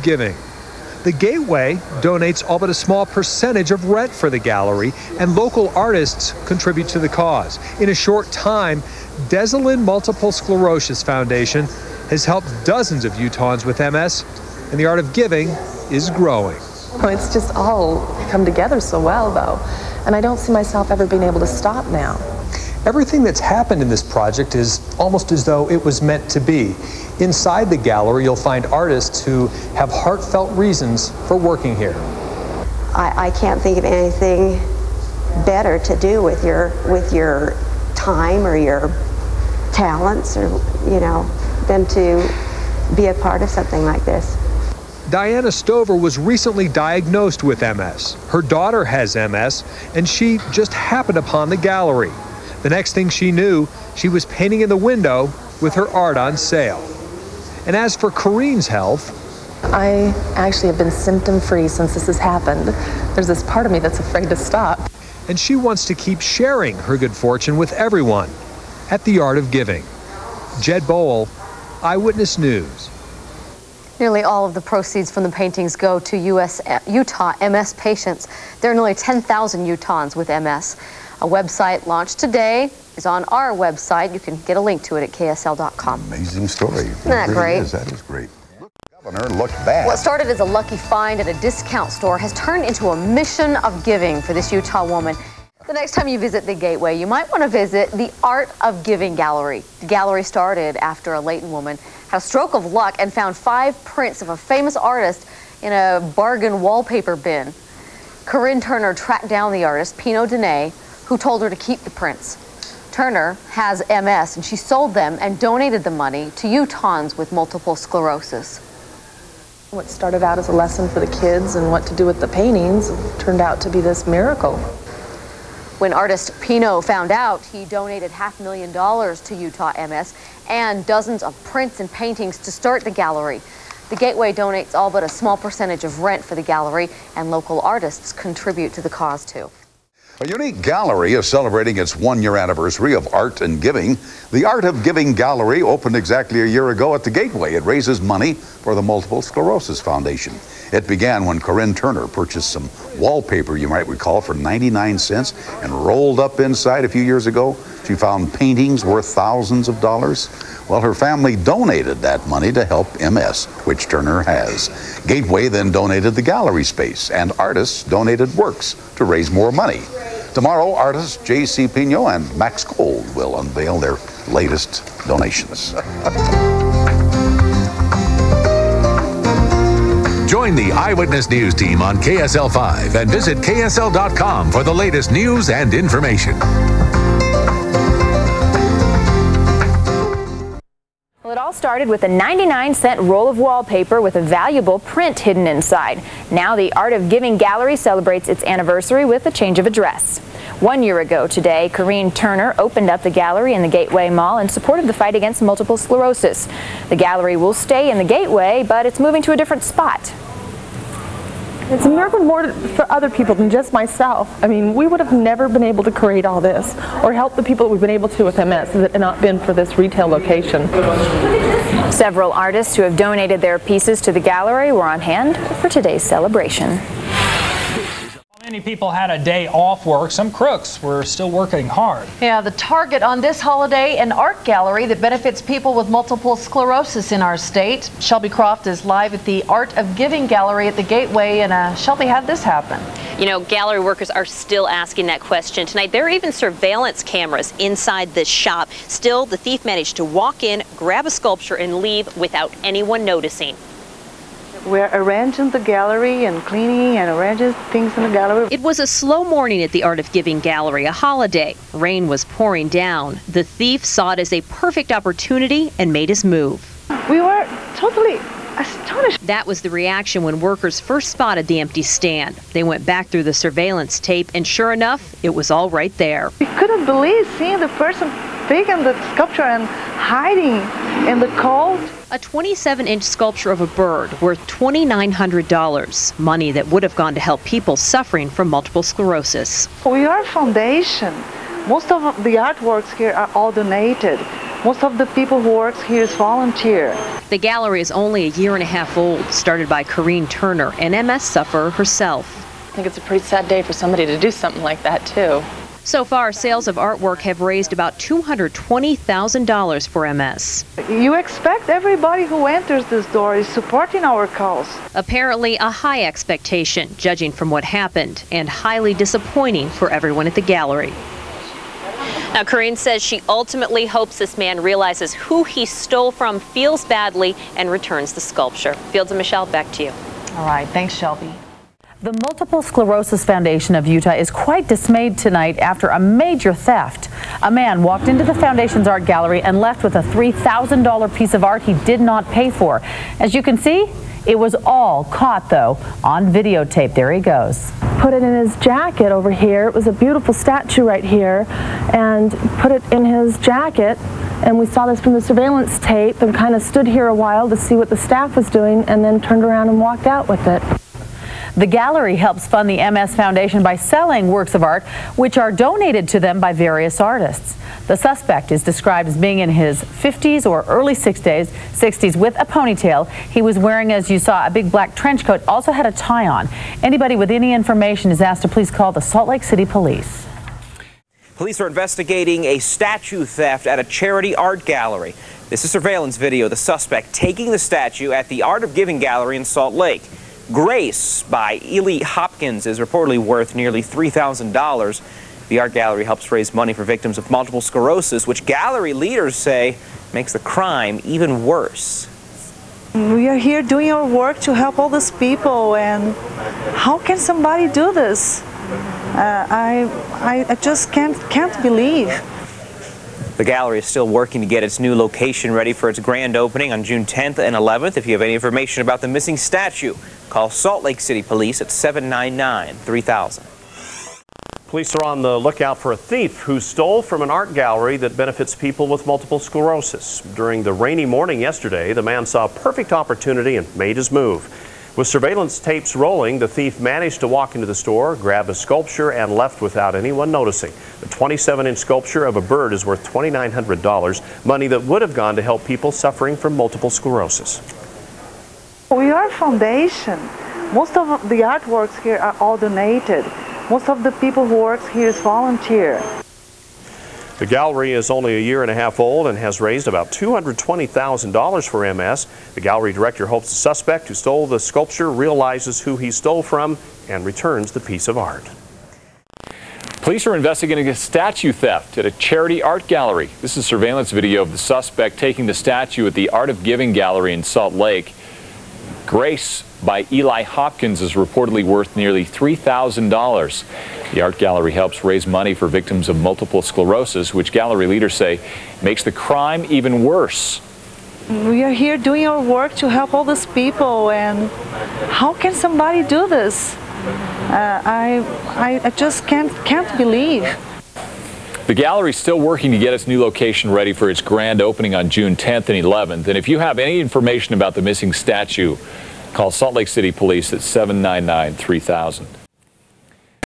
Giving. The Gateway donates all but a small percentage of rent for the gallery, and local artists contribute to the cause. In a short time, Desolin Multiple Sclerosis Foundation has helped dozens of Utahns with MS, and the art of giving is growing. It's just all come together so well, though, and I don't see myself ever being able to stop now. Everything that's happened in this project is almost as though it was meant to be. Inside the gallery, you'll find artists who have heartfelt reasons for working here. I can't think of anything better to do with your time or your talents, or than to be a part of something like this. Diana Stover was recently diagnosed with MS. Her daughter has MS, and she just happened upon the gallery. The next thing she knew, she was painting in the window with her art on sale. And as for Corinne's health, I actually have been symptom-free since this has happened. There's this part of me that's afraid to stop. And she wants to keep sharing her good fortune with everyone at the Art of Giving. Jed Bowl, Eyewitness News. Nearly all of the proceeds from the paintings go to Utah MS patients. There are nearly 10,000 Utahns with MS. A website launched today is on our website. You can get a link to it at KSL.com. Amazing story. Isn't that great? That is great. Look, the governor looked bad. What started as a lucky find at a discount store has turned into a mission of giving for this Utah woman. The next time you visit the Gateway, you might want to visit the Art of Giving Gallery. The gallery started after a Layton woman had a stroke of luck and found 5 prints of a famous artist in a bargain wallpaper bin. Corinne Turner tracked down the artist, Pino, who told her to keep the prints. Turner has MS, and she sold them and donated the money to Utahns with multiple sclerosis. What started out as a lesson for the kids and what to do with the paintings turned out to be this miracle. When artist Pino found out, he donated $500,000 to Utah MS and dozens of prints and paintings to start the gallery. The Gateway donates all but a small percentage of rent for the gallery, and local artists contribute to the cause too. A unique gallery is celebrating its 1-year anniversary of art and giving. The Art of Giving Gallery opened exactly a year ago at the Gateway. It raises money for the Multiple Sclerosis Foundation. It began when Corinne Turner purchased some wallpaper, you might recall, for 99 cents and rolled up inside a few years ago. She found paintings worth thousands of dollars. Well, her family donated that money to help MS, which Turner has. Gateway then donated the gallery space, and artists donated works to raise more money. Tomorrow, artists J.C. Pino and Max Gold will unveil their latest donations. Join the Eyewitness News team on KSL 5 and visit KSL.com for the latest news and information. Well, it all started with a 99-cent roll of wallpaper with a valuable print hidden inside. Now the Art of Giving Gallery celebrates its anniversary with a change of address. 1 year ago today, Corinne Turner opened up the gallery in the Gateway Mall in support of the fight against multiple sclerosis. The gallery will stay in the Gateway, but it's moving to a different spot. It's a miracle more for other people than just myself. I mean, we would have never been able to create all this or help the people that we've been able to with MS if it had not been for this retail location. Several artists who have donated their pieces to the gallery were on hand for today's celebration. Many people had a day off work. Some crooks were still working hard. Yeah, the target on this holiday, an art gallery that benefits people with multiple sclerosis in our state. Shelby Croft is live at the Art of Giving Gallery at the Gateway. And Shelby, how'd this happen? You know, gallery workers are still asking that question tonight. There are even surveillance cameras inside this shop. Still, the thief managed to walk in, grab a sculpture, and leave without anyone noticing. We're arranging the gallery and cleaning and arranging things in the gallery. It was a slow morning at the Art of Giving Gallery, a holiday. Rain was pouring down. The thief saw it as a perfect opportunity and made his move. We were totally astonished. That was the reaction when workers first spotted the empty stand. They went back through the surveillance tape, and sure enough, it was all right there. We couldn't believe seeing the person taking the sculpture and hiding in the cold. A 27-inch sculpture of a bird worth $2,900, money that would have gone to help people suffering from multiple sclerosis. We are a foundation. Most of the artworks here are all donated. Most of the people who work here is volunteer. The gallery is only a year and a half old, started by Corrine Turner, an MS sufferer herself. I think it's a pretty sad day for somebody to do something like that, too. So far, sales of artwork have raised about $220,000 for MS. You expect everybody who enters this door is supporting our cause. Apparently a high expectation, judging from what happened, and highly disappointing for everyone at the gallery. Now, Corrine says she ultimately hopes this man realizes who he stole from, feels badly, and returns the sculpture. Fields and Michelle, back to you. All right, thanks, Shelby. The Multiple Sclerosis Foundation of Utah is quite dismayed tonight after a major theft. A man walked into the foundation's art gallery and left with a $3,000 piece of art he did not pay for. As you can see, it was all caught, though, on videotape. There he goes. Put it in his jacket over here. It was a beautiful statue right here, and put it in his jacket. And we saw this from the surveillance tape and kind of stood here a while to see what the staff was doing, and then turned around and walked out with it. The gallery helps fund the MS Foundation by selling works of art which are donated to them by various artists. The suspect is described as being in his 50s or early 60s with a ponytail. He was wearing, as you saw, a big black trench coat, also had a tie on. Anybody with any information is asked to please call the Salt Lake City Police. Police are investigating a statue theft at a charity art gallery. This is surveillance video of the suspect taking the statue at the Art of Giving gallery in Salt Lake. Grace by Eli Hopkins is reportedly worth nearly $3,000. The art gallery helps raise money for victims of multiple sclerosis, which gallery leaders say makes the crime even worse. We are here doing our work to help all these people, and how can somebody do this? I just can't believe. The gallery is still working to get its new location ready for its grand opening on June 10th and 11th. If you have any information about the missing statue, call Salt Lake City Police at 799-3000. Police are on the lookout for a thief who stole from an art gallery that benefits people with multiple sclerosis. During the rainy morning yesterday, the man saw a perfect opportunity and made his move. With surveillance tapes rolling, the thief managed to walk into the store, grab a sculpture, and left without anyone noticing. The 27-inch sculpture of a bird is worth $2,900, money that would have gone to help people suffering from multiple sclerosis. We are a foundation. Most of the artworks here are all donated. Most of the people who work here is volunteer. The gallery is only a year and a half old and has raised about $220,000 for MS. The gallery director hopes the suspect who stole the sculpture realizes who he stole from and returns the piece of art. Police are investigating a statue theft at a charity art gallery. This is surveillance video of the suspect taking the statue at the Art of Giving gallery in Salt Lake. Grace by Eli Hopkins is reportedly worth nearly $3,000. The art gallery helps raise money for victims of multiple sclerosis, which gallery leaders say makes the crime even worse. We are here doing our work to help all these people, and how can somebody do this? I just can't believe. The gallery is still working to get its new location ready for its grand opening on June 10th and 11th. And if you have any information about the missing statue, call Salt Lake City Police at 799-3000.